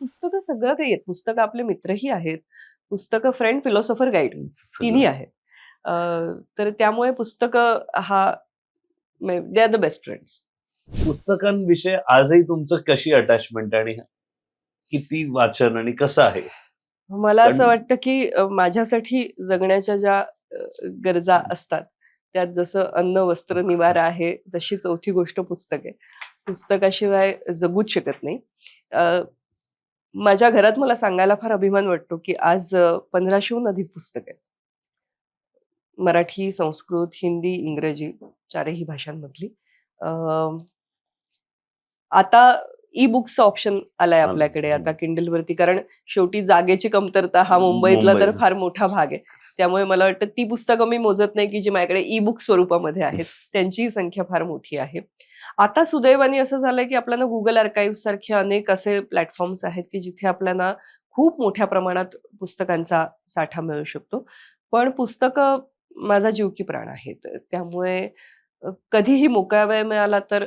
पुस्तकं सगळं काही आहेत. पुस्तकं आपले मित्रही आहेत. पुस्तकं फ्रेंड, फिलॉसॉफर, गाईड तिन्ही सगळं. आहेत. अ, तर त्यामुळे पुस्तकं हा they are the best friends. पुस्तकांविषयी आजही तुमचं कशी अटॅचमेंट आणि किती वाचन आणि कसं आहे? मला कारण असं वाटतं, की माझ्यासाठी जगण्याच्या ज्या गरजा असतात, त्यात जसं अन्न, वस्त्र, निवारा आहे, तशी चौथी गोष्ट पुस्तक आहे. पुस्तकाशिवाय जगूच शकत नाही. अ, माझ्या घरात मला सांगायला फार अभिमान वाटतो, की आज 1500हून अधिक पुस्तकं आहेत. मराठी, संस्कृत, हिंदी, इंग्रजी चारही भाषांमधली. अ, आता ई-बुक्सचा ऑप्शन आलाय आपल्याकडे आता Kindleवरती कारण शेवटी जागेची कमतरता हा मुंबईतला तर मुंबई फार मोठा भाग आहे. त्यामुळे मला वाटतं ती पुस्तकं मी मोजत नाही, की जी माझ्याकडे ई-बुक स्वरूपामध्ये आहेत. त्यांचीही संख्या फार मोठी आहे. आता सुदैवाने असं झालंय, की आपल्याला Google आर्काइव्ह्ज सारखे अनेक असे प्लॅटफॉर्म्स आहेत, की जिथे आपल्याला खूप मोठ्या प्रमाणात पुस्तकांचा साठा मिळू शकतो. पण पुस्तकं माझा जीव की प्राण आहेत. त्यामुळे कधीही मोकळा वेळ मिळाला तर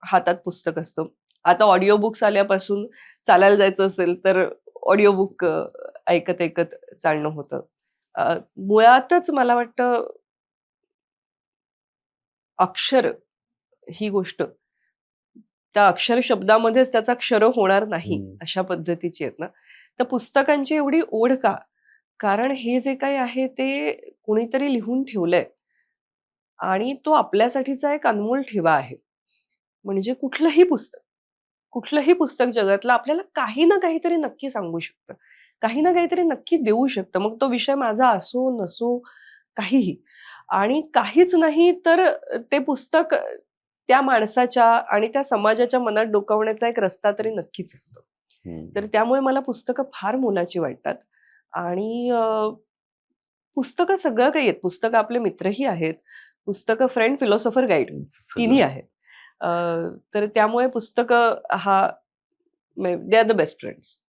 हातात पुस्तक असतं. आता ऑडिओ बुक्स आल्यापासून चालायला जायचं असेल तर ऑडिओ बुक ऐकत-ऐकत चालणं होतं. मुळातच मला वाटतं अक्षर ही गोष्ट, त्या अक्षर शब्दामध्येच त्याचा क्षर होणार नाही, अशा पद्धतीची आहेत ना. तर पुस्तकांची एवढी ओढ का? कारण हे जे काही आहे ते कुणीतरी लिहून ठेवलंय आणि तो आपल्यासाठीचा एक अनमोल ठेवा आहे. म्हणजे कुठलंही पुस्तक जगातलं आपल्याला काही ना काहीतरी नक्की सांगू शकतं. काही ना काहीतरी नक्की देऊ शकतं. मग तो विषय माझा असो, नसो, काहीही. आणि काहीच नाही तर ते पुस्तक त्या माणसाच्या आणि त्या समाजाच्या मनात डोकावण्याचा एक रस्ता तरी नक्कीच असतो. तर त्यामुळे मला पुस्तकं फार मोलाची वाटतात. आणि पुस्तकं सगळं काही आहेत. पुस्तकं आपले मित्रही आहेत. पुस्तकं फ्रेंड, फिलॉसॉफर, गाईड तिन्ही सगळं. आहेत. अ, तर त्यामुळे पुस्तकं हा they are the best friends.